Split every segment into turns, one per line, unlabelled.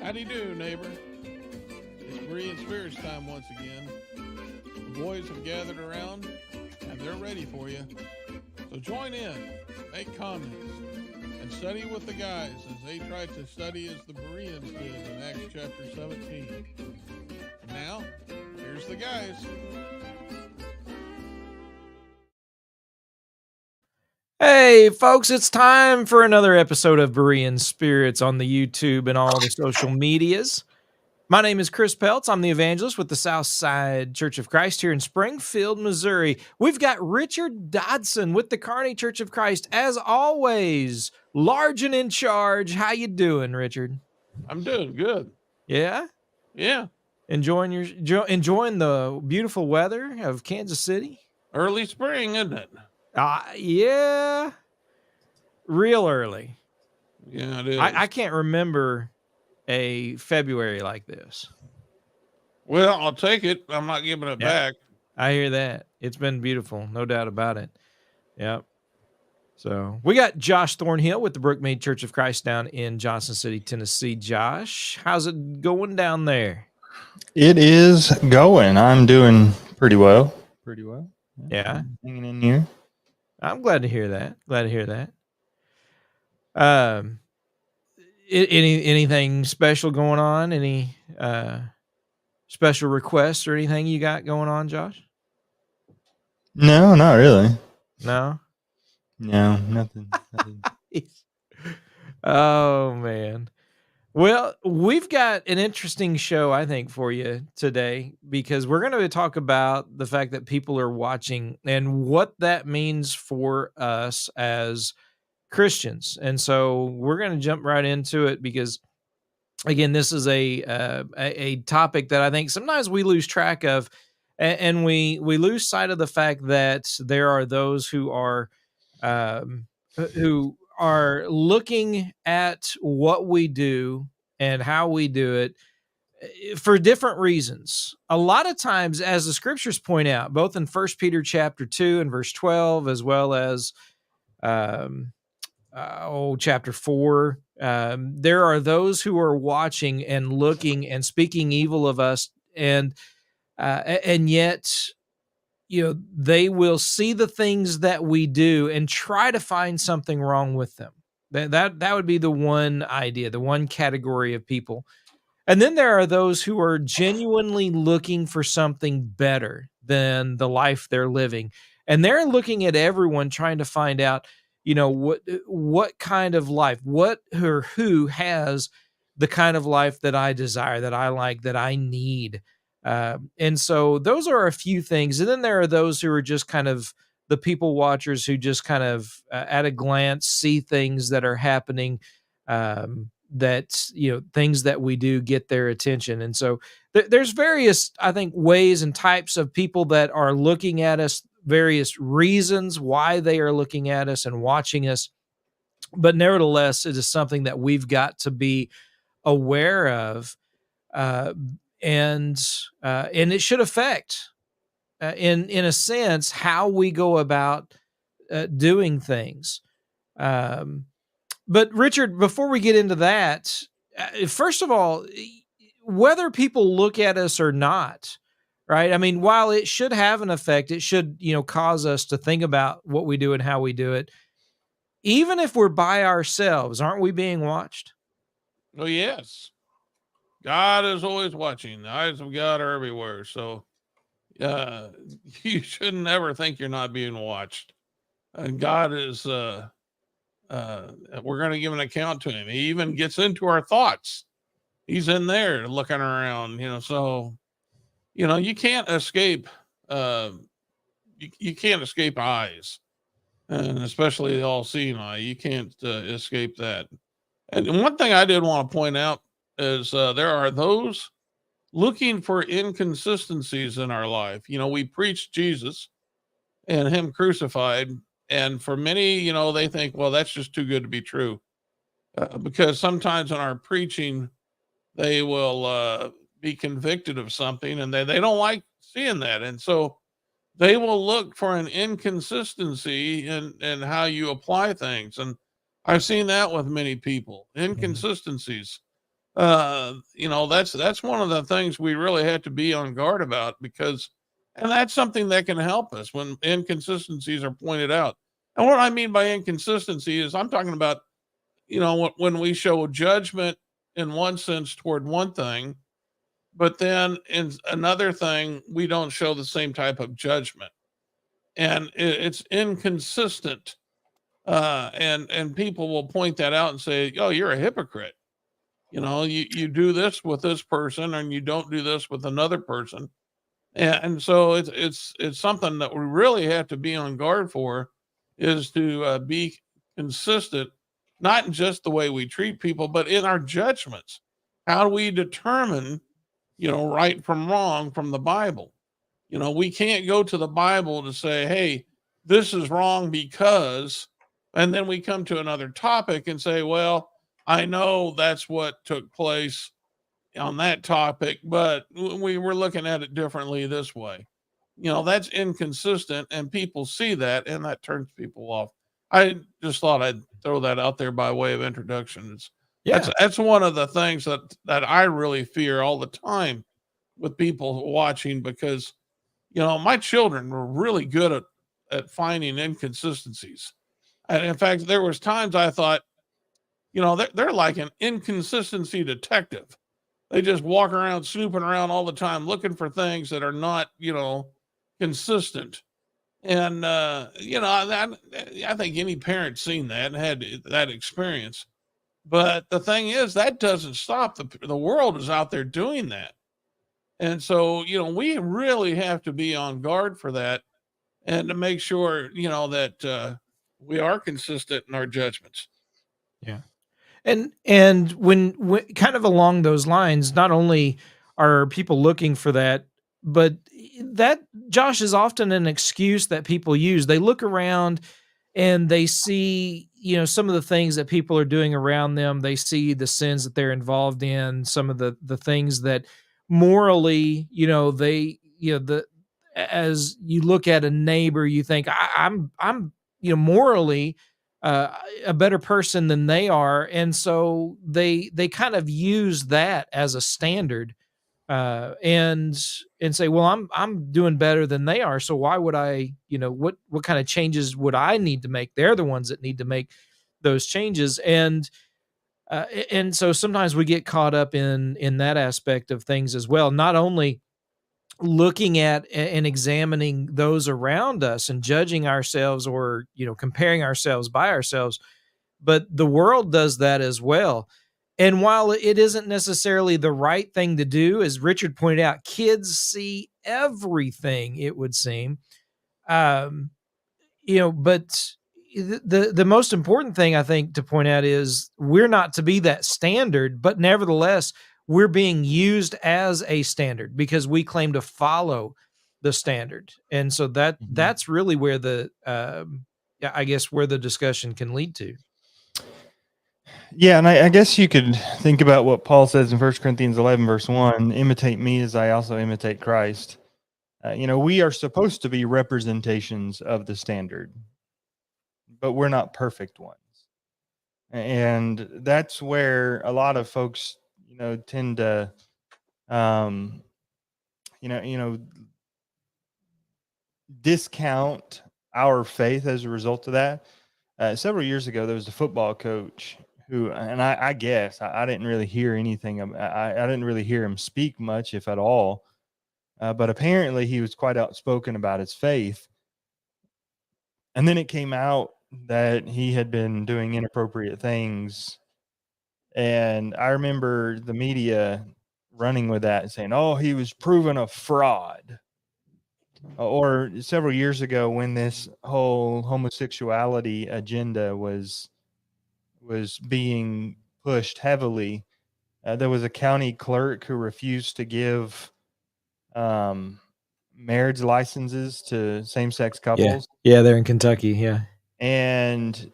How do you do, neighbor? It's Berean Spirits time once again. The boys have gathered around, and they're ready for you. So join in, make comments, and study with the guys as they try to study as the Bereans did in Acts chapter 17. And now, here's the guys.
Hey, folks, it's time for another episode of Berean Spirits on the YouTube and all the social medias. My name is Chris Peltz. I'm the evangelist with the Southside Church of Christ here in Springfield, Missouri. We've got Richard Dodson with the Kearney Church of Christ, as always, large and in charge. How you doing, Richard?
I'm doing good.
Yeah?
Yeah.
Enjoying the beautiful weather of Kansas City?
Early spring, isn't it?
Yeah. Real early.
Yeah, it is.
I can't remember a February like this.
Well, I'll take it. I'm not giving it back.
I hear that. It's been beautiful, no doubt about it. Yep. So we got Josh Thornhill with the Brookmead Church of Christ down in Johnson City, Tennessee. Josh, how's it going down there?
It is going. I'm doing pretty well.
Yeah.
Hanging in here.
I'm glad to hear that. Anything special going on? Any special requests or anything you got going on, Josh?
No, not really.
No,
nothing.
Oh man. Well, we've got an interesting show, I think, for you today, because we're going to talk about the fact that people are watching and what that means for us as Christians. And so we're going to jump right into it because, again, this is a topic that I think sometimes we lose track of, and we lose sight of the fact that there are those who are looking at what we do and how we do it for different reasons. A lot of times, as the scriptures point out, both in 1 Peter chapter 2 and verse 12, as well as chapter 4, there are those who are watching and looking and speaking evil of us, and yet, they will see the things that we do and try to find something wrong with them. That would be the one idea, the one category of people. And then there are those who are genuinely looking for something better than the life they're living. And they're looking at everyone trying to find out, what kind of life, what or who has the kind of life that I desire, that I like, that I need. And so those are a few things. And then there are those who are just kind of the people watchers who just kind of at a glance see things that are happening, that, things that we do get their attention. And so there's various, I think, ways and types of people that are looking at us, various reasons why they are looking at us and watching us. But nevertheless, it is something that we've got to be aware of. And it should affect, in a sense, how we go about doing things. But Richard, before we get into that, first of all, whether people look at us or not, right? I mean, while it should have an effect, it should, cause us to think about what we do and how we do it. Even if we're by ourselves, aren't we being watched?
Oh, yes. God is always watching. The eyes of God are everywhere. So you shouldn't ever think you're not being watched. And God is, we're going to give an account to him. He even gets into our thoughts. He's in there looking around, so, you can't escape, you can't escape eyes, and especially the all-seeing eye. You can't escape that. And one thing I did want to point out is there are those looking for inconsistencies in our life. We preach Jesus and him crucified. And for many, they think, well, that's just too good to be true. Because sometimes in our preaching, they will be convicted of something and they don't like seeing that. And so they will look for an inconsistency in how you apply things. And I've seen that with many people, inconsistencies. That's one of the things we really have to be on guard about, because, and that's something that can help us when inconsistencies are pointed out. And what I mean by inconsistency is I'm talking about, when we show judgment in one sense toward one thing, but then in another thing, we don't show the same type of judgment, and it's inconsistent. And people will point that out and say, "Oh, you're a hypocrite. You do this with this person, and you don't do this with another person." And so it's something that we really have to be on guard for, is to be consistent, not in just the way we treat people, but in our judgments. How do we determine, right from wrong from the Bible? We can't go to the Bible to say, "Hey, this is wrong because," and then we come to another topic and say, "Well, I know that's what took place on that topic, but we were looking at it differently this way." That's inconsistent, and people see that, and that turns people off. I just thought I'd throw that out there by way of introduction.
Yeah.
That's one of the things that I really fear all the time with people watching, because my children were really good at finding inconsistencies. And in fact, there was times I thought, they're like an inconsistency detective. They just walk around snooping around all the time looking for things that are not, consistent. And I think any parent's seen that and had that experience. But the thing is, that doesn't stop. The world is out there doing that. And so, we really have to be on guard for that, and to make sure, that we are consistent in our judgments.
Yeah. And when kind of along those lines, not only are people looking for that, but that, Josh, is often an excuse that people use. They look around and they see, some of the things that people are doing around them. They see the sins that they're involved in, some of the things that morally, they, the as you look at a neighbor, you think, I'm morally uh, a better person than they are, and so they kind of use that as a standard, and say, well, I'm doing better than they are, so why would I, what kind of changes would I need to make? They're the ones that need to make those changes, and so sometimes we get caught up in that aspect of things as well. Not only looking at and examining those around us and judging ourselves, or comparing ourselves by ourselves, but the world does that as well. And while it isn't necessarily the right thing to do, as Richard pointed out, kids see everything, it would seem. um but the most important thing I think to point out is we're not to be that standard, but nevertheless we're being used as a standard because we claim to follow the standard. And so that's really where yeah, I guess where the discussion can lead to.
Yeah, and I guess you could think about what Paul says in 1 Corinthians 11, verse 1, imitate me as I also imitate Christ. We are supposed to be representations of the standard, but we're not perfect ones. And that's where a lot of folks, tend to, um, discount our faith as a result of that. Several years ago, there was a football coach who, and I guess I didn't really hear anything. I didn't really hear him speak much, if at all. But apparently, he was quite outspoken about his faith. And then it came out that he had been doing inappropriate things. And I remember the media running with that and saying, "Oh, he was proven a fraud." Or several years ago, when this whole homosexuality agenda was being pushed heavily, there was a county clerk who refused to give marriage licenses to same-sex couples.
Yeah, they're in Kentucky. Yeah.
And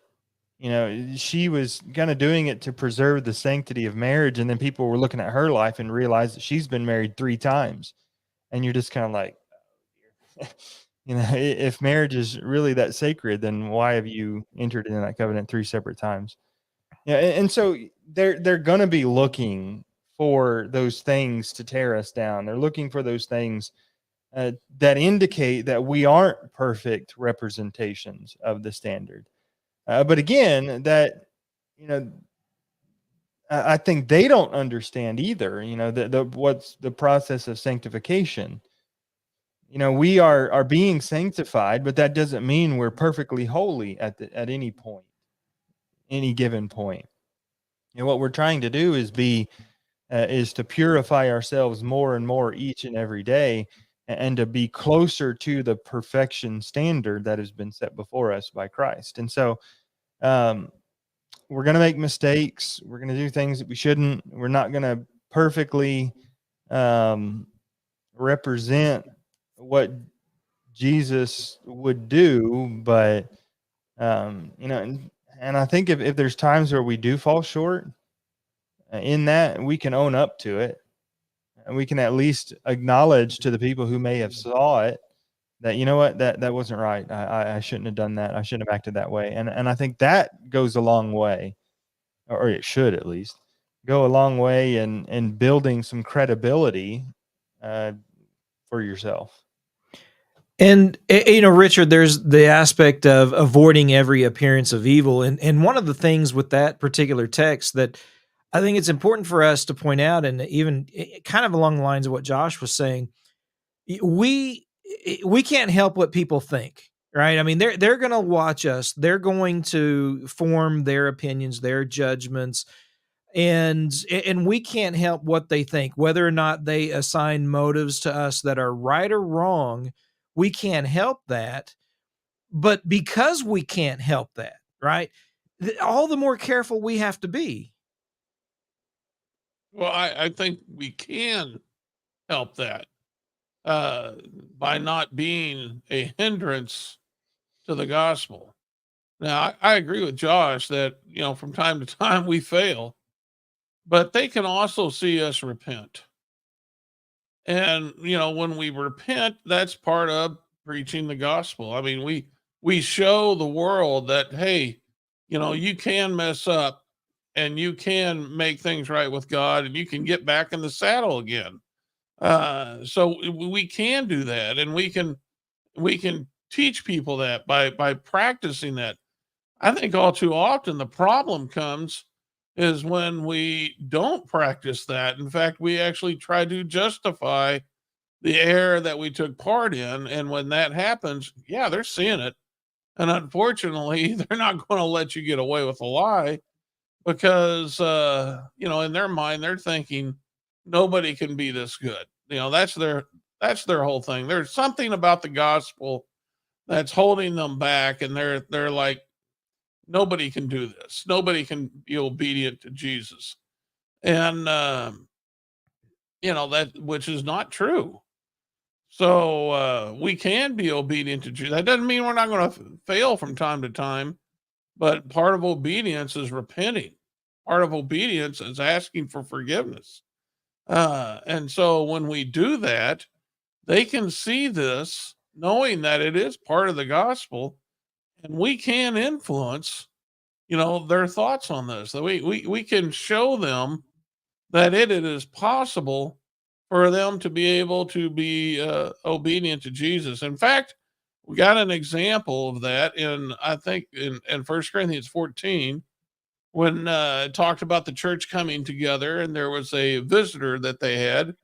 she was kind of doing it to preserve the sanctity of marriage, and then people were looking at her life and realized that she's been married 3 times. And you're just kind of like, if marriage is really that sacred, then why have you entered into that covenant 3 separate times? Yeah, and so they're going to be looking for those things to tear us down. They're looking for those things that indicate that we aren't perfect representations of the standard. But again, that, you know, I think they don't understand either, you know, the what's the process of sanctification. You know, we are being sanctified, but that doesn't mean we're perfectly holy at any point, any given point. And what we're trying to do is to purify ourselves more and more each and every day, and to be closer to the perfection standard that has been set before us by Christ. And so, we're going to make mistakes. We're going to do things that we shouldn't. We're not going to perfectly represent what Jesus would do, but you know, and I think if there's times where we do fall short in that, we can own up to it, and we can at least acknowledge to the people who may have saw it that, you know what, that wasn't right. I shouldn't have done that. I shouldn't have acted that way. And I think that goes a long way, or it should at least go a long way in building some credibility for yourself.
And you know, Richard, there's the aspect of avoiding every appearance of evil, and one of the things with that particular text that I think it's important for us to point out, and even kind of along the lines of what Josh was saying, we can't help what people think, right? I mean, they're going to watch us, they're going to form their opinions, their judgments, and we can't help what they think, whether or not they assign motives to us that are right or wrong. We can't help that, but because we can't help that, right? All the more careful we have to be.
Well, I think we can help that by not being a hindrance to the gospel. Now, I agree with Josh that, you know, from time to time we fail, but they can also see us repent. And, you know, when we repent, that's part of preaching the gospel. I mean, we show the world that, hey, you know, you can mess up and you can make things right with God and you can get back in the saddle again. So we can do that, and we can teach people that by practicing that. I think all too often the problem comes is when we don't practice that. In fact, we actually try to justify the error that we took part in. And when that happens, yeah, they're seeing it. And unfortunately, they're not going to let you get away with a lie because, you know, in their mind, they're thinking nobody can be this good. You know, that's their whole thing. There's something about the gospel that's holding them back. And they're like, nobody can do this. Nobody can be obedient to Jesus. And, you know, that, which is not true. So we can be obedient to Jesus. That doesn't mean we're not going to fail from time to time, but part of obedience is repenting. Part of obedience is asking for forgiveness. And so when we do that, they can see this, knowing that it is part of the gospel, and we can influence, you know, their thoughts on this. That we can show them that it is possible for them to be able to be obedient to Jesus. In fact, we got an example of that in, I think, in 1 Corinthians 14, when it talked about the church coming together, and there was a visitor that they had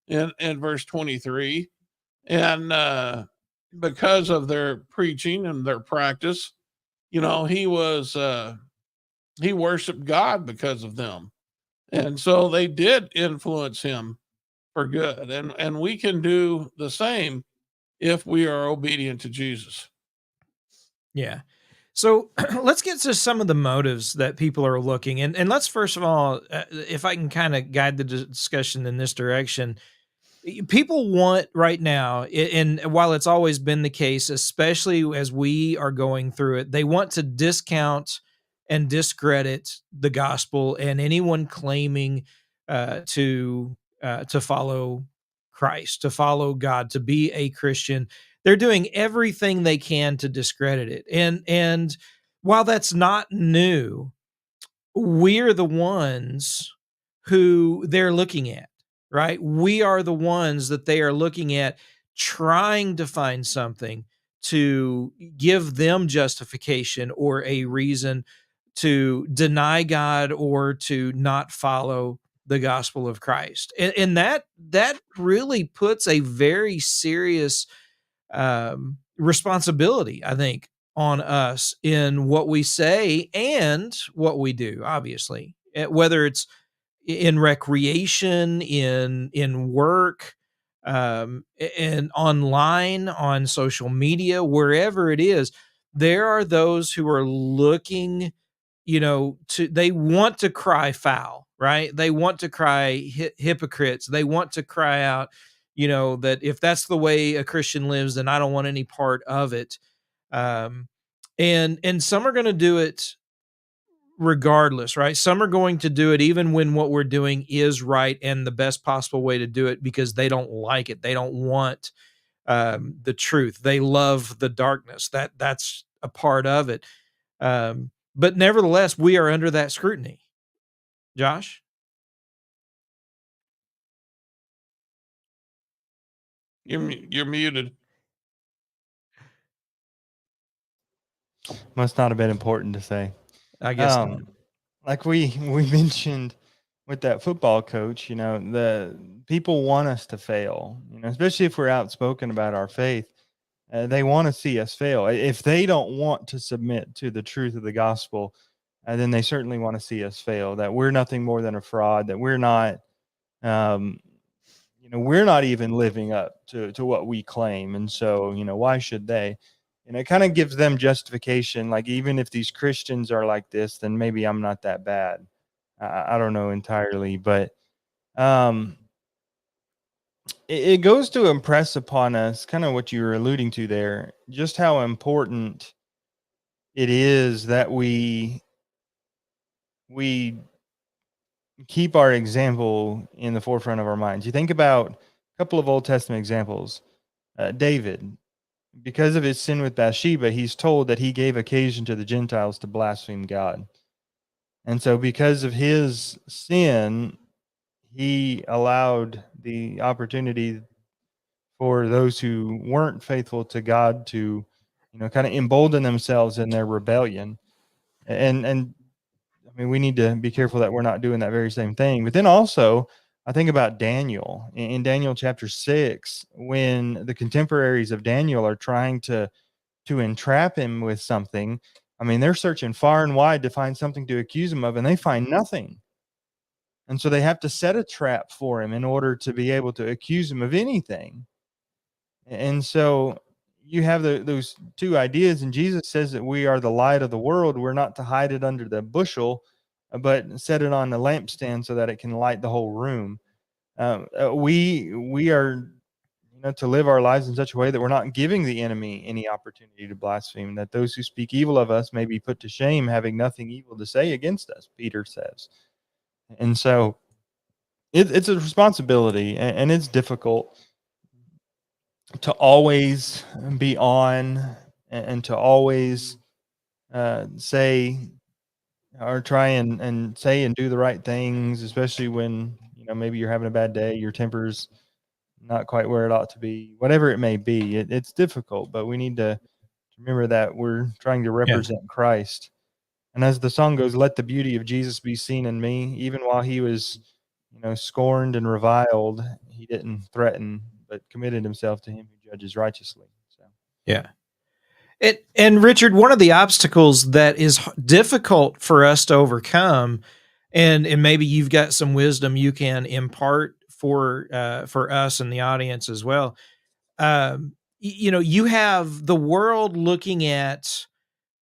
in verse 23. And because of their preaching and their practice, you know, he worshiped God because of them. And so they did influence him for good. And we can do the same if we are obedient to Jesus.
Yeah. So let's get to some of the motives that people are looking, and let's first of all, if I can kind of guide the discussion in this direction, people want right now, and while it's always been the case, especially as we are going through it, they want to discount and discredit the gospel and anyone claiming to follow Christ, to follow God, to be a Christian. They're doing everything they can to discredit it. And while that's not new, we're the ones who they're looking at, right? We are the ones that they are looking at, trying to find something to give them justification or a reason to deny God or to not follow the gospel of Christ. And that really puts a very serious responsibility, I think, on us in what we say and what we do, obviously. Whether it's in recreation, in work, and online, on social media, wherever it is, there are those who are looking, they want to cry foul, right? They want to cry hypocrites. They want to cry out, that if that's the way a Christian lives, then I don't want any part of it. Um, and some are going to do it regardless, right? Some are going to do it even when what we're doing is right and the best possible way to do it, because they don't like it. They don't want the truth. They love the darkness. That's a part of it. But nevertheless, we are under that scrutiny. Josh?
You're muted.
Must not have been important to say.
I guess not.
Like we mentioned with that football coach, the people want us to fail, especially if we're outspoken about our faith. They want to see us fail. If they don't want to submit to the truth of the gospel, then they certainly want to see us fail, that we're nothing more than a fraud, that we're not, we're not even living up to what we claim. And so, why should they? And it kind of gives them justification. Like, even if these Christians are like this, then maybe I'm not that bad. I don't know entirely, but it goes to impress upon us kind of what you were alluding to there, just how important it is that we keep our example in the forefront of our minds. You think about a couple of Old Testament examples. David, because of his sin with Bathsheba, he's told that he gave occasion to the Gentiles to blaspheme God. And so because of his sin, he allowed the opportunity for those who weren't faithful to God to, kind of embolden themselves in their rebellion. And I mean, we need to be careful that we're not doing that very same thing. But then also, I think about Daniel in Daniel chapter 6, when the contemporaries of Daniel are trying to entrap him with something. I mean, they're searching far and wide to find something to accuse him of, and they find nothing. And so they have to set a trap for him in order to be able to accuse him of anything. And so you have those two ideas, and Jesus says that we are the light of the world. We're not to hide it under the bushel, but set it on the lampstand so that it can light the whole room. We are, to live our lives in such a way that we're not giving the enemy any opportunity to blaspheme, that those who speak evil of us may be put to shame, having nothing evil to say against us, Peter says. And so it's a responsibility, and it's difficult to always be on and to always say or try and say and do the right things, especially when, maybe you're having a bad day, your temper's not quite where it ought to be, whatever it may be. It's difficult, but we need to remember that we're trying to represent Christ. And as the song goes, let the beauty of Jesus be seen in me. Even while he was, scorned and reviled, he didn't threaten, but committed himself to him who judges righteously. So,
Yeah. And Richard, one of the obstacles that is difficult for us to overcome, and maybe you've got some wisdom you can impart for us and the audience as well. You have the world looking at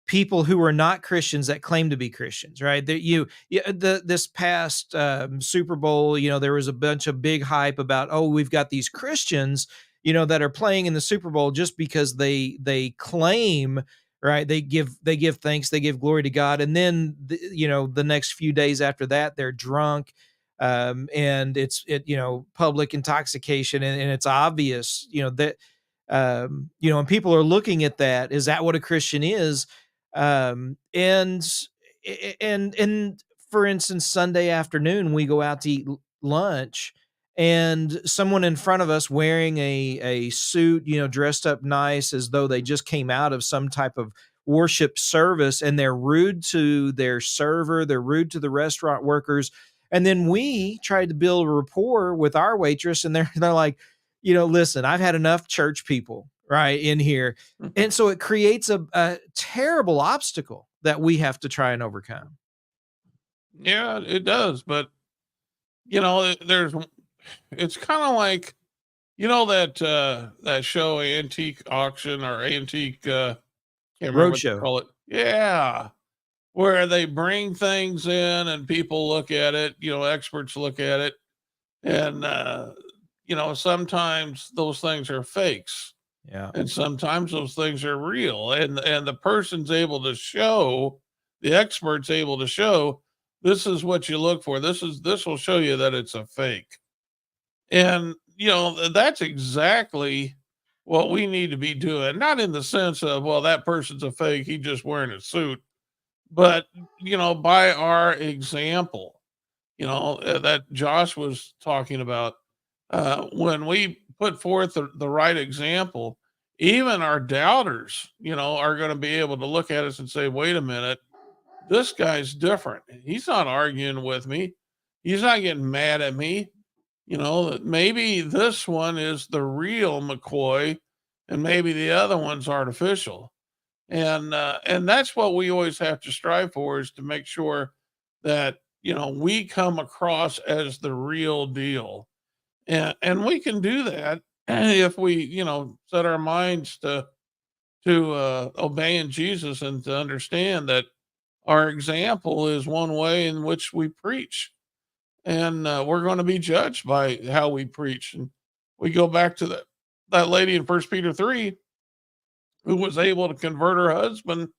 people who are not Christians that claim to be Christians, right? This past Super Bowl, there was a bunch of big hype about, oh, we've got these Christians, that are playing in the Super Bowl just because they claim, right? They give thanks, they give glory to God, and then the next few days after that, they're drunk, and it's public intoxication, and it's obvious, that and people are looking at that. Is that what a Christian is? And for instance, Sunday afternoon, we go out to eat lunch, and someone in front of us wearing a suit, dressed up nice as though they just came out of some type of worship service, and they're rude to their server, they're rude to the restaurant workers. And then we tried to build a rapport with our waitress, and they're like, listen, I've had enough church people right in here. And so it creates a terrible obstacle that we have to try and overcome.
Yeah, it does. But, it's kind of like, that show Antique Auction or Antique, can't remember what they
Roadshow.
call it. Yeah. Where they bring things in and people look at it, experts look at it. And, sometimes those things are fakes.
Yeah.
And sometimes those things are real. And the person's able to show, the expert's able to show, this is what you look for. This will show you that it's a fake. And, that's exactly what we need to be doing. Not in the sense of, well, that person's a fake, he's just wearing a suit, but, by our example, that Josh was talking about, when we put forth the right example, even our doubters, are going to be able to look at us and say, wait a minute, this guy's different. He's not arguing with me. He's not getting mad at me. Maybe this one is the real McCoy and maybe the other one's artificial. And that's what we always have to strive for, is to make sure that, we come across as the real deal. And we can do that if we, set our minds to obeying Jesus and to understand that our example is one way in which we preach. And we're going to be judged by how we preach. And we go back to that lady in 1 Peter 3 who was able to convert her husband,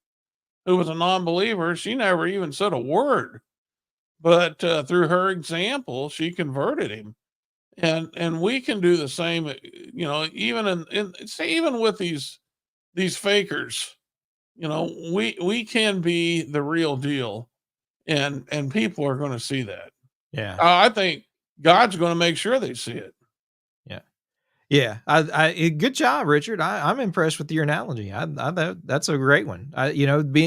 who was a non-believer. She never even said a word, but through her example, she converted him. And we can do the same, even even with these fakers, we can be the real deal, and people are going to see that.
Yeah.
I think God's going to make sure they see it.
Yeah. Yeah. Good job, Richard. I'm impressed with your analogy. That's a great one.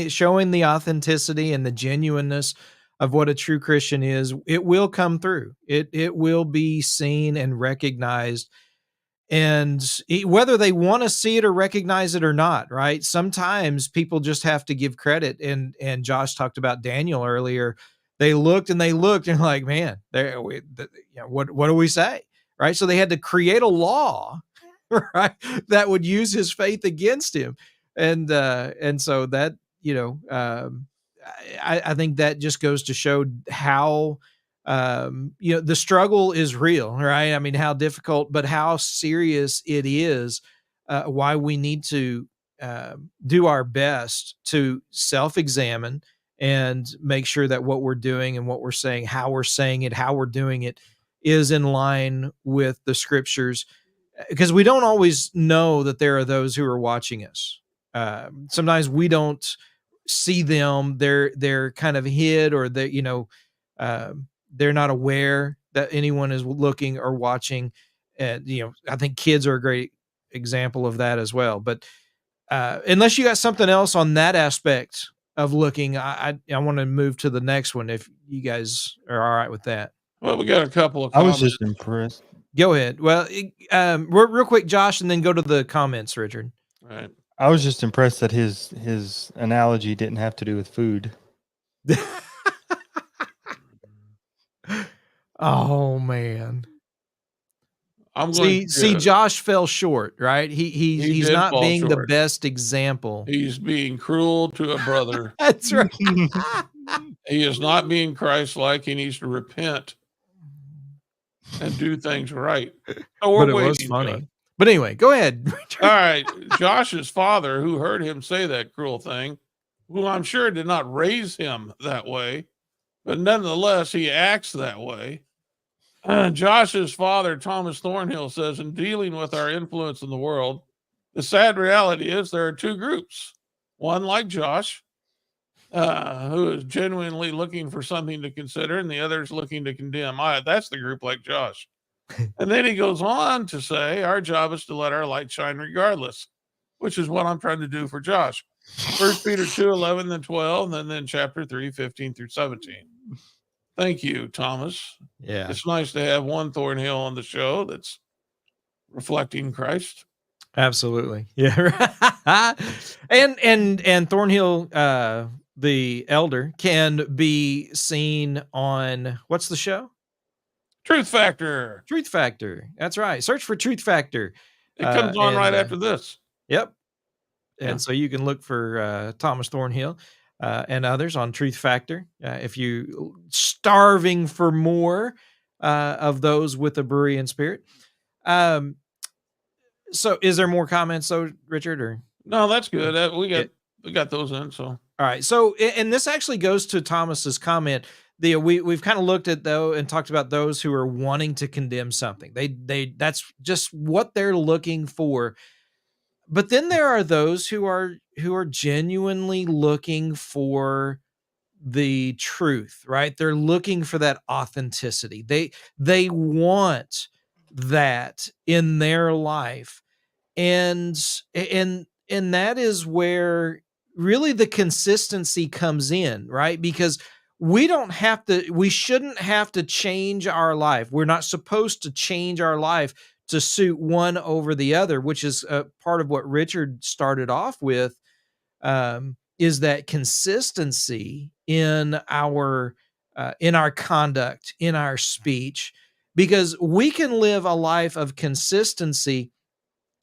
Showing the authenticity and the genuineness of what a true Christian is, it will come through. It will be seen and recognized, and whether they want to see it or recognize it or not, right? Sometimes people just have to give credit. And Josh talked about Daniel earlier. They looked and like, man, what do we say? Right. So they had to create a law, right, that would use his faith against him. And so that, I think that just goes to show how, the struggle is real, right? I mean, how difficult, but how serious it is, why we need to do our best to self-examine and make sure that what we're doing and what we're saying, how we're saying it, how we're doing it, is in line with the scriptures, because we don't always know that there are those who are watching us. Sometimes we don't see them. They're kind of hid, or they're not aware that anyone is looking or watching. And I think kids are a great example of that as well. But unless you got something else on that aspect of looking, I want to move to the next one, if you guys are all right with that.
Well, we got a couple of
I was
comments.
just impressed.
Go ahead. Well, real quick, Josh, and then go to the comments, Richard.
Right.
I was just impressed that his analogy didn't have to do with food.
Oh man.
I'm going
See, Josh fell short, right? He's
did
not
fall
being the
short.
best example.
He's being cruel to a brother.
That's right.
He is not being Christ-like. He needs to repent and do things right. So we're
But it was
waiting,
funny.
Josh.
But anyway, go ahead.
All right. Josh's father, who heard him say that cruel thing, who I'm sure did not raise him that way, but nonetheless, he acts that way. Josh's father, Thomas Thornhill, says, in dealing with our influence in the world, the sad reality is there are two groups. One like Josh, who is genuinely looking for something to consider, and the other is looking to condemn. That's the group like Josh. And then he goes on to say, our job is to let our light shine regardless, which is what I'm trying to do for Josh. 1 Peter 2:11, then 12, and then chapter 3, 15 through 17. Thank you, Thomas.
Yeah.
It's nice to have one Thornhill on the show that's reflecting Christ.
Absolutely. Yeah. and Thornhill, the elder, can be seen on what's the show?
Truth Factor.
Truth Factor. That's right. Search for Truth Factor.
It comes on
and,
right after this.
Yep.
Yeah.
And so you can look for Thomas Thornhill and others on Truth Factor. If you starving for more of those with the Berean spirit. So is there more comments though, Richard? Or
No, that's good. We got those in. So
all right. So and this actually goes to Thomas's comment. We've kind of looked at though and talked about those who are wanting to condemn something. They that's just what they're looking for. But then there are those who are genuinely looking for the truth, right? They're looking for that authenticity. They want that in their life. And that is where really the consistency comes in, right? Because we shouldn't have to change our life. We're not supposed to change our life to suit one over the other, which is part of what Richard started off with, is that consistency in our conduct, in our speech, because we can live a life of consistency.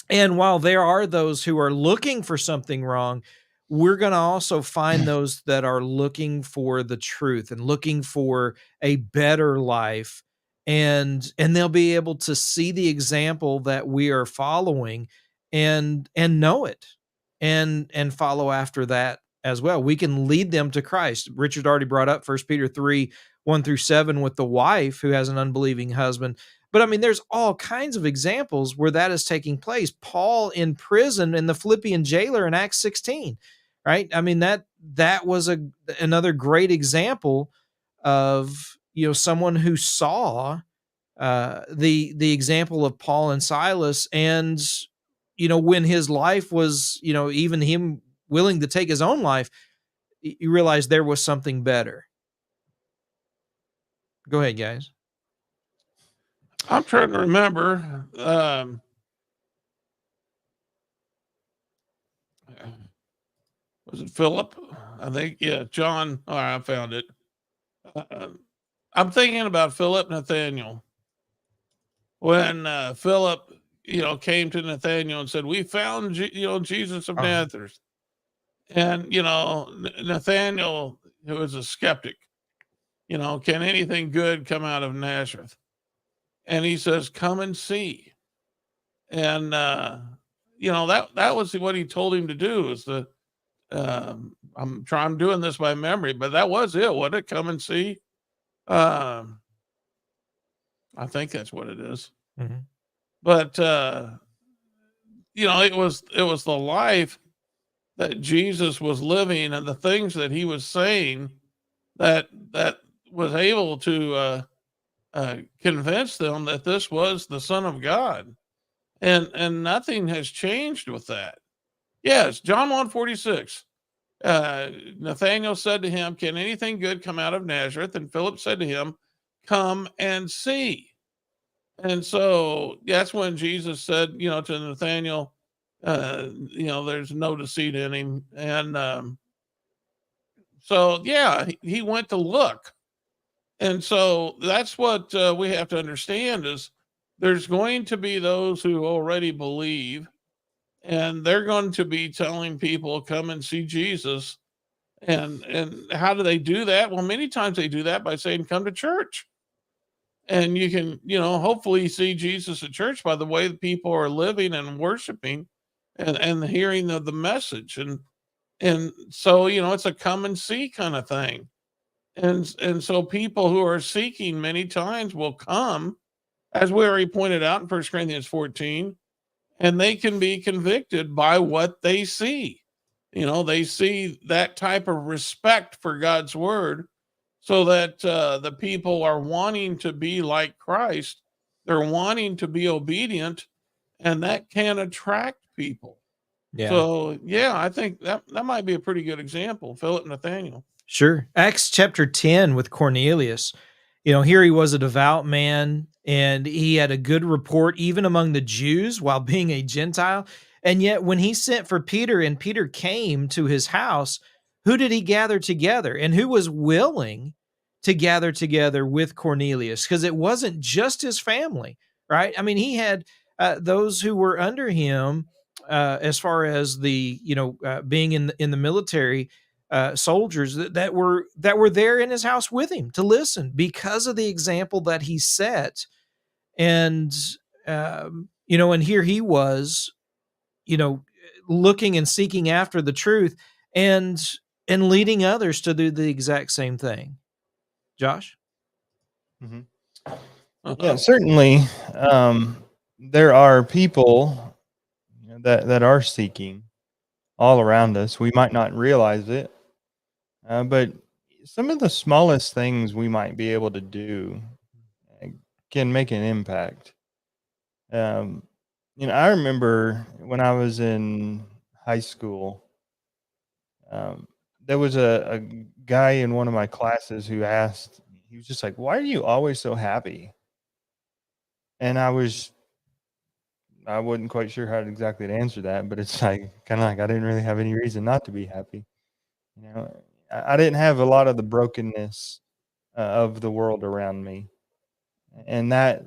And while there are those who are looking for something wrong, we're going to also find those that are looking for the truth and looking for a better life. And they'll be able to see the example that we are following and know it and follow after that as well. We can lead them to Christ. Richard already brought up 1 Peter 3, 1 through 7 with the wife who has an unbelieving husband. But I mean, there's all kinds of examples where that is taking place. Paul in prison and the Philippian jailer in Acts 16, right? I mean, that was another great example of, someone who saw the example of Paul and Silas, and when his life was, even him willing to take his own life, you realize there was something better. Go ahead, guys.
I'm trying to remember. Was it Philip? I think, yeah, John. All right, I found it. I'm thinking about Philip Nathaniel. When Philip, came to Nathaniel and said, "We found, Jesus of Nazareth," and Nathaniel, who was a skeptic, can anything good come out of Nazareth? And he says, "Come and see." And that was what he told him to do. Is the I'm doing this by memory, but that was it. What it come and see? I think that's what it is.
Mm-hmm.
But it was the life that Jesus was living and the things that he was saying that was able to convince them that this was the Son of God, and nothing has changed with that. Yes, John 1:46. Nathanael said to him, "Can anything good come out of Nazareth?" And Philip said to him, "Come and see." And so that's when Jesus said, to Nathanael, there's no deceit in him. And so, yeah, he went to look. And so that's what we have to understand is there's going to be those who already believe, and they're going to be telling people, "Come and see Jesus." And how do they do that? Well, many times they do that by saying, "Come to church." And you can, hopefully see Jesus at church by the way that people are living and worshiping and hearing the message. And so, it's a come and see kind of thing. And so people who are seeking many times will come, as we already pointed out in 1 Corinthians 14, and they can be convicted by what they see. They see that type of respect for God's word, so that the people are wanting to be like Christ. They're wanting to be obedient, and that can attract people.
Yeah.
So, yeah, I think that might be a pretty good example. Philip Nathaniel.
Sure. Acts chapter 10 with Cornelius. Here he was a devout man and he had a good report even among the Jews while being a Gentile. And yet, when he sent for Peter and Peter came to his house, who did he gather together? And who was willing to gather together with Cornelius? Because it wasn't just his family, right? I mean, he had those who were under him, as far as being in the military, soldiers that were there in his house with him to listen because of the example that he set. And and here he was, you know, looking and seeking after the truth, and leading others to do the exact same thing. Josh?
Mhm. Yeah,
Uh-huh.
certainly. There are people that are seeking all around us. We might not realize it, but some of the smallest things we might be able to do uh, can make an impact. Um, I remember when I was in high school, um, there was a guy in one of my classes who asked, he was just like, "Why are you always so happy?" And I wasn't quite sure how exactly to answer that, but it's like kind of like I didn't really have any reason not to be happy. I didn't have a lot of the brokenness of the world around me, and that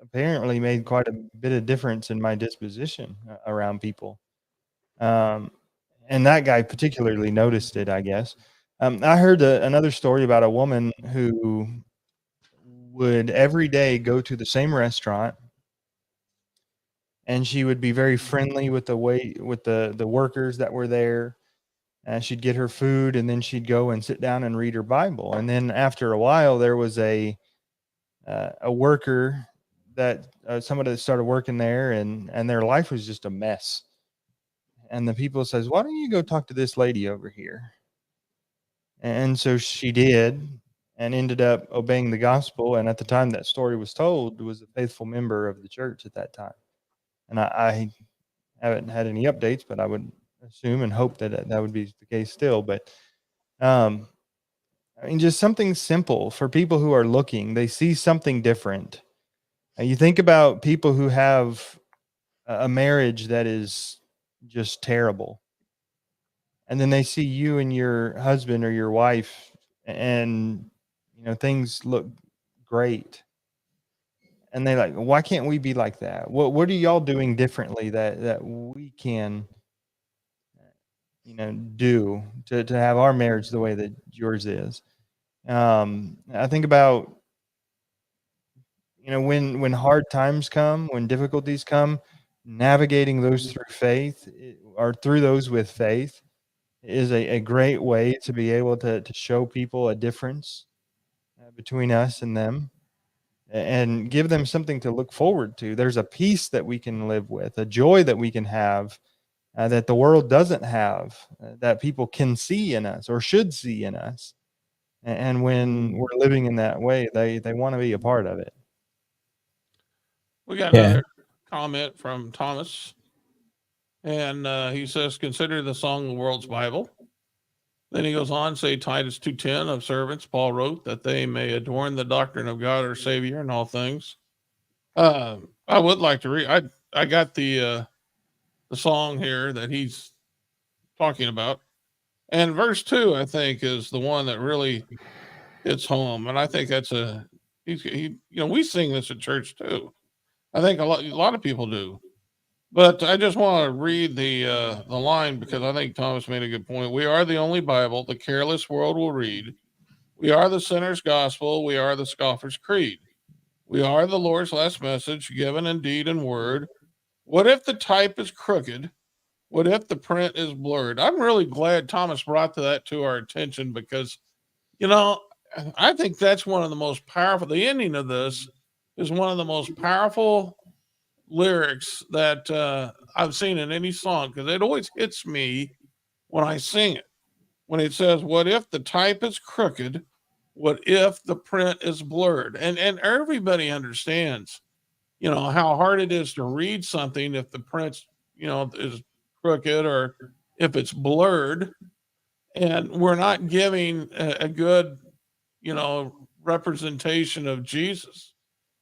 apparently made quite a bit of difference in my disposition around people. Um, and that guy particularly noticed it, I guess. I heard another story about a woman who would every day go to the same restaurant, and she would be very friendly with the workers that were there. She'd get her food, and then she'd go and sit down and read her Bible. And then after a while, there was a worker that somebody that started working there, and their life was just a mess. And the people says, "Why don't you go talk to this lady over here?" And so she did, and ended up obeying the gospel. And at the time that story was told, was a faithful member of the church at that time. And I haven't had any updates, but I would assume and hope that that would be the case still. But um, I mean, just something simple for people who are looking. They see something different. You think about people who have a marriage that is just terrible, and then they see you and your husband or your wife, and things look great, and they like, why can't we be like that? What are y'all doing differently that we can do to have our marriage the way that yours is? I think about when hard times come, when difficulties come, navigating those through faith, or through those with faith, is a great way to be able to show people a difference between us and them, and give them something to look forward to. There's a peace that we can live with, a joy that we can have, that the world doesn't have, that people can see in us or should see in us. And when we're living in that way, they want to be a part of it.
We got
Yeah.
another comment from Thomas, and he says, "Consider the song the world's Bible." Then he goes on, say Titus 2:10 of servants, Paul wrote, that they may adorn the doctrine of God our Savior in all things. I would like to read. I got the song here that he's talking about, and verse 2 I think is the one that really hits home, and I think that's we sing this at church too. I think a lot of people do. But I just want to read the line because I think Thomas made a good point. We are the only Bible the careless world will read. We are the sinner's gospel. We are the scoffer's creed. We are the Lord's last message, given in deed and word. What if the type is crooked? What if the print is blurred? I'm really glad Thomas brought that to our attention because, you know, I think that's one of the most powerful. The ending of this is one of the most powerful lyrics that I've seen in any song, because it always hits me when I sing it. When it says, "What if the type is crooked? What if the print is blurred?" And everybody understands, how hard it is to read something if the print's, is crooked or if it's blurred, and we're not giving a good, representation of Jesus.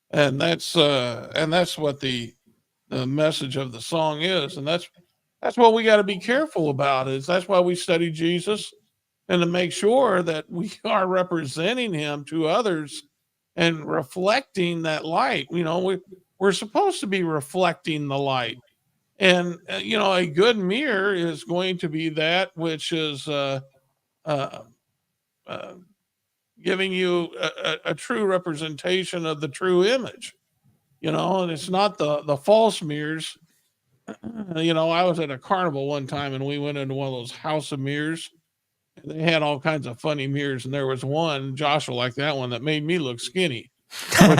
And that's what the message of the song is, and that's what we got to be careful about. Is That's why we study Jesus, and to make sure that we are representing him to others and reflecting that light. We're supposed to be reflecting the light, and a good mirror is going to be that which is uh, uh, giving you a true representation of the true image. And it's not the false mirrors. I was at a carnival one time, and we went into one of those house of mirrors, and they had all kinds of funny mirrors, and there was one, Joshua, like that one, that made me look skinny, which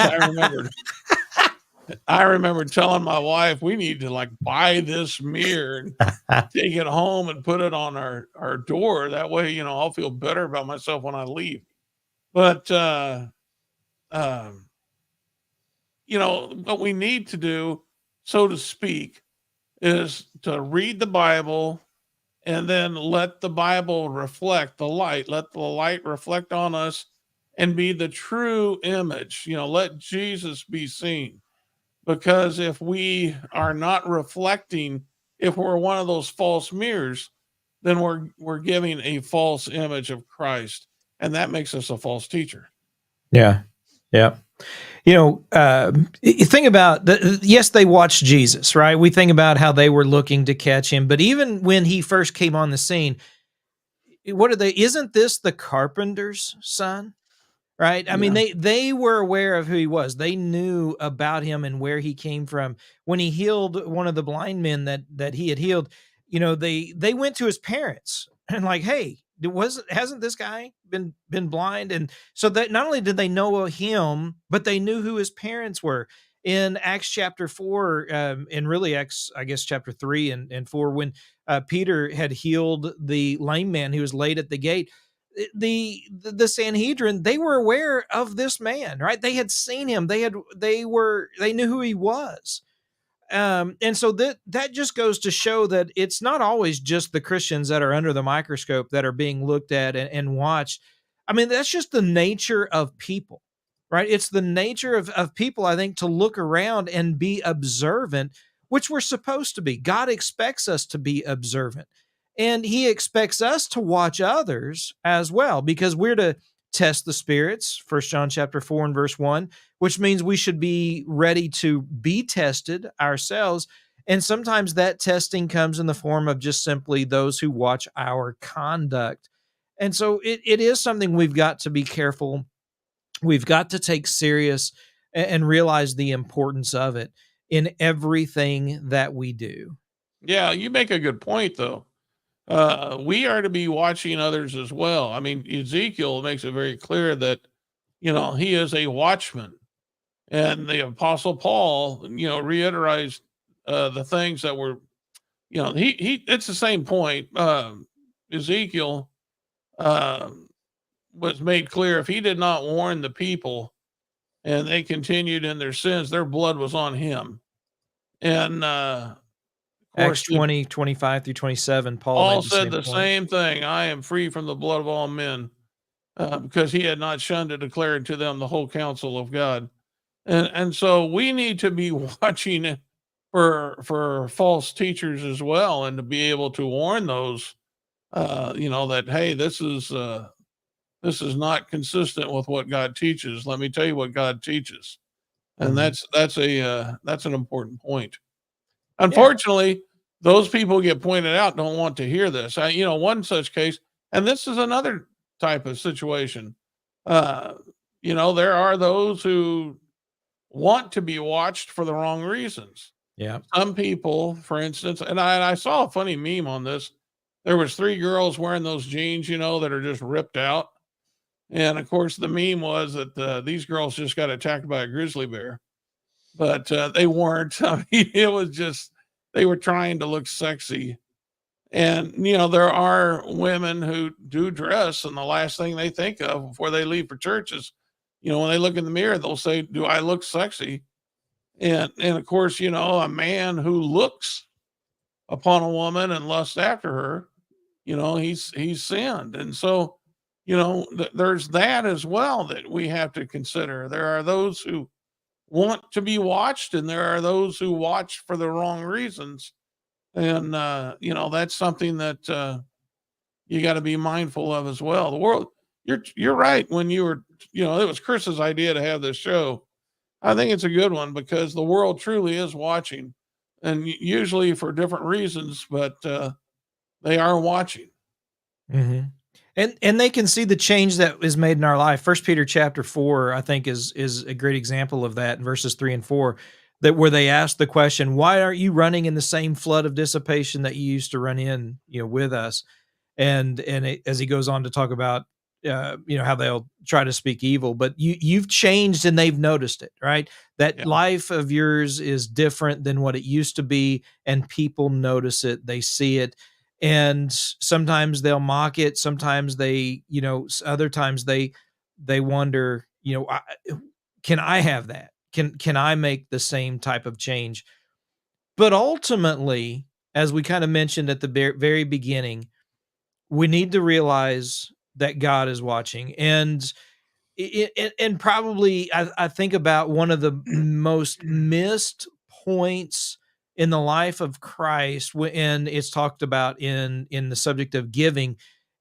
I remembered telling my wife, we need to like buy this mirror and take it home and put it on our door. That way, I'll feel better about myself when I leave. But um, what we need to do, so to speak, is to read the Bible and then let the Bible reflect the light. Let the light reflect on us and be the true image. Let Jesus be seen. Because if we are not reflecting, if we're one of those false mirrors, then we're giving a false image of Christ, and that makes us a false teacher.
Yeah. Yeah. You think about yes, they watched Jesus, right? We think about how they were looking to catch him, but even when he first came on the scene, what are they? Isn't this the carpenter's son? Right? I mean,
Yeah.
they were aware of who he was. They knew about him and where he came from. When he healed one of the blind men that he had healed, they went to his parents and like, hey, hasn't this guy been blind? And so that not only did they know him, but they knew who his parents were. In Acts chapter 4, and really Acts, I guess, chapter 3 and 4, when Peter had healed the lame man who was laid at the gate, the Sanhedrin, they were aware of this man, right? They had seen him. They knew who he was. And so that just goes to show that it's not always just the Christians that are under the microscope that are being looked at and watched. I mean, that's just the nature of people, right? It's the nature of people, I think, to look around and be observant, which we're supposed to be. God expects us to be observant. And he expects us to watch others as well, because we're to test the spirits, 1 John chapter 4 and verse 1, which means we should be ready to be tested ourselves. And sometimes that testing comes in the form of just simply those who watch our conduct. And so it is something we've got to be careful. We've got to take serious and realize the importance of it in everything that we do.
Yeah, you make a good point, though. We are to be watching others as well. I mean, Ezekiel makes it very clear that, he is a watchman. And the Apostle Paul, reiterates the things that were, it's the same point. Ezekiel was made clear, if he did not warn the people and they continued in their sins, their blood was on him. And of
Acts
course,
20:25 through 27, Paul
Paul
made the
said
same
the
point.
same thing. I am free from the blood of all men, because he had not shunned to declare to them the whole counsel of God. And so we need to be watching for false teachers as well, and to be able to warn those, that, hey, this is not consistent with what God teaches. Let me tell you what God teaches. And
Mhm.
that's an important point.
Yeah.
Unfortunately, those people get pointed out don't want to hear this. One such case, and this is another type of situation. Uh, there are those who want to be watched for the wrong reasons.
Yeah.
Some people, for instance, and I saw a funny meme on this. There was three girls wearing those jeans, that are just ripped out. And of course, the meme was that these girls just got attacked by a grizzly bear. but they weren't. I mean, it was just they were trying to look sexy. And there are women who do dress, and the last thing they think of before they leave for church is, when they look in the mirror, they'll say, "Do I look sexy?" And of course, a man who looks upon a woman and lusts after her, he's sinned. And so, there's that as well that we have to consider. There are those who want to be watched, and there are those who watch for the wrong reasons. And that's something that you got to be mindful of as well. The world, you're right. When you were, it was Chris's idea to have this show. I think it's a good one because the world truly is watching, and usually for different reasons, but they are watching.
Mm-hmm. And they can see the change that is made in our life. First Peter chapter 4, I think, is a great example of that in verses 3 and 4, that where they ask the question, why aren't you running in the same flood of dissipation that you used to run in, with us? And as he goes on to talk about, how they'll try to speak evil, but you've changed and they've noticed it, right? That
Yeah.
life of yours is different than what it used to be, and people notice it, they see it. And sometimes they'll mock it. Sometimes they, other times they wonder, can I have that? Can I make the same type of change? But ultimately, as we kind of mentioned at the very beginning, we need to realize that God is watching. And probably I think about one of the most missed points in the life of Christ, and it's talked about in the subject of giving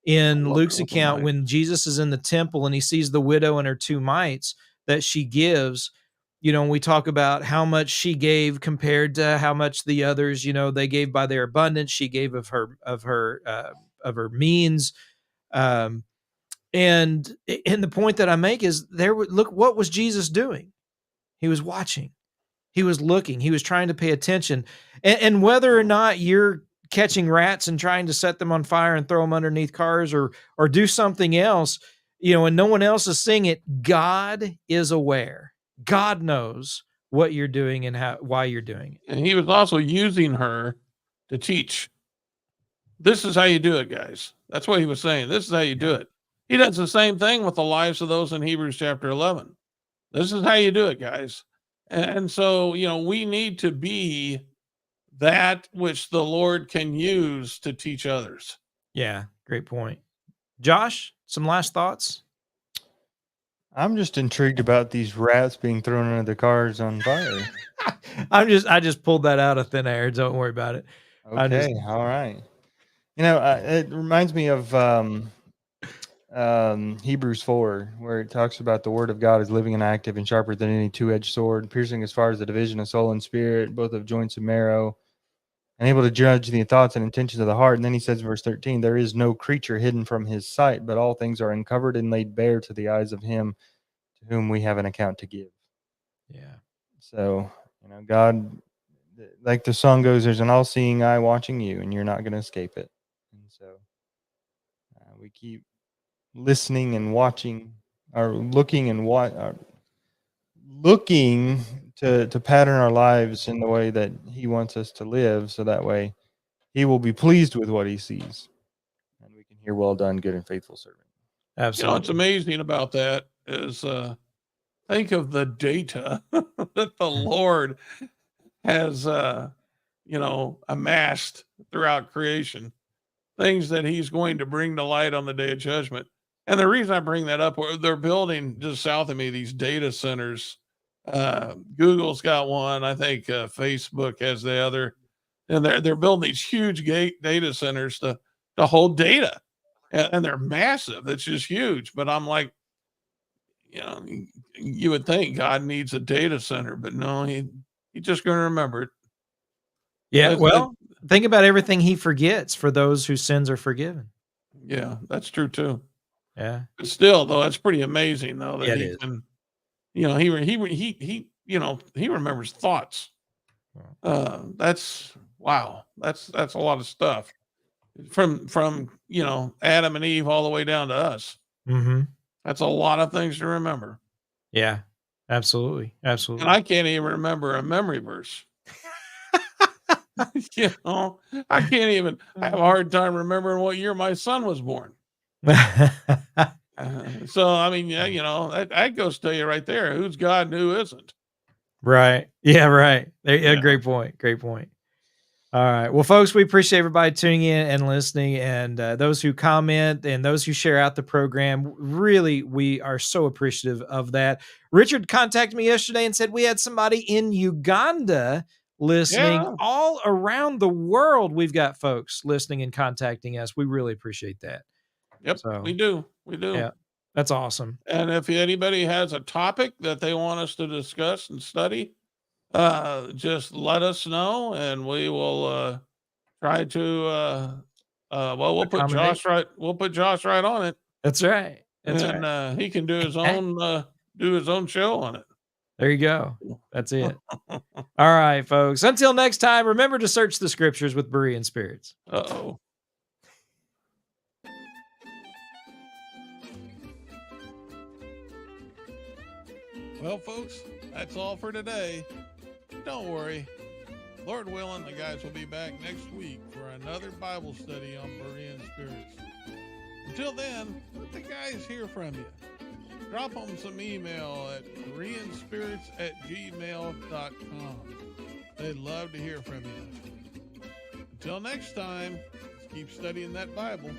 in Luke's account, when Jesus is in the temple and he sees the widow and her 2 mites that she gives. We talk about how much she gave compared to how much the others, they gave by their abundance. She gave of her means. And the point that I make is look, what was Jesus doing? He was watching, he was looking, he was trying to pay attention. And whether or not you're catching rats and trying to set them on fire and throw them underneath cars, or do something else, and no one else is seeing it, God is aware. God knows what you're doing and why you're doing it.
And he was also using her to teach. This is how you do it, guys. That's what he was saying. This is how you do it. He does the same thing with the lives of those in Hebrews chapter 11. This is how you do it, guys. And so, we need to be that which the Lord can use to teach others.
Yeah, great point. Josh, some last thoughts?
I'm just intrigued about these rats being thrown under the cars on fire.
I just pulled that out of thin air. Don't worry about it.
Okay, all right. It reminds me of Hebrews 4, where it talks about the word of God is living and active and sharper than any two-edged sword, piercing as far as the division of soul and spirit, both of joints and marrow, and able to judge the thoughts and intentions of the heart. And then he says in verse 13, there is no creature hidden from his sight, but all things are uncovered and laid bare to the eyes of him to whom we have an account to give.
Yeah.
So, God, like the song goes, there's an all-seeing eye watching you, and you're not going to escape it. And so we keep listening and watching, or looking and looking to pattern our lives in the way that he wants us to live, so that way he will be pleased with what he sees, and we can hear, well done, good and faithful servant.
Absolutely.
What's amazing about that is think of the data that the Lord has amassed throughout creation, things that he's going to bring to light on the day of judgment. And the reason I bring that up, they're building just south of me these data centers. Google's got one, I think Facebook has the other, and they're building these huge data centers to hold data, and they're massive. It's just huge. But I'm like, you would think God needs a data center, but no, he's just going to remember it.
Yeah, well, think about everything he forgets for those whose sins are forgiven.
Yeah, that's true too.
Yeah.
But still, though, that's pretty amazing, though, that
he
can, he remembers thoughts. That's wow. That's a lot of stuff from Adam and Eve all the way down to us.
Mm-hmm.
That's a lot of things to remember.
Yeah, Absolutely.
And
Absolutely.
I can't even remember a memory verse. You know, I can't even. I have a hard time remembering what year my son was born. So I mean, yeah, you know, that goes to you right there. Who's God and who isn't?
Right. Yeah, right. There, yeah,
Yeah.
great point. Great point. All right. Well, folks, we appreciate everybody tuning in and listening, and those who comment and those who share out the program. Really, we are so appreciative of that. Richard contacted me yesterday and said we had somebody in Uganda listening.
Yeah.
All around the world, we've got folks listening and contacting us. We really appreciate that.
Yep. We
So,
do. We do.
yeah, that's awesome.
And if anybody has a topic that they want us to discuss and study, just let us know, and we will try to. Well, we'll put
Accommodate.
Josh right. We'll put Josh right on it,
That's right. That's
and
right.
he can do his own show on it.
There you go. That's it. All right, folks. Until next time, remember to search the scriptures with Berean spirits.
Uh-oh. Well, folks, that's all for today. Don't worry. Lord willing, the guys will be back next week for another Bible study on Berean spirits. Until then, let the guys hear from you. Drop them some email at bereanspirits@gmail.com. They'd love to hear from you. Until next time, let's keep studying that Bible.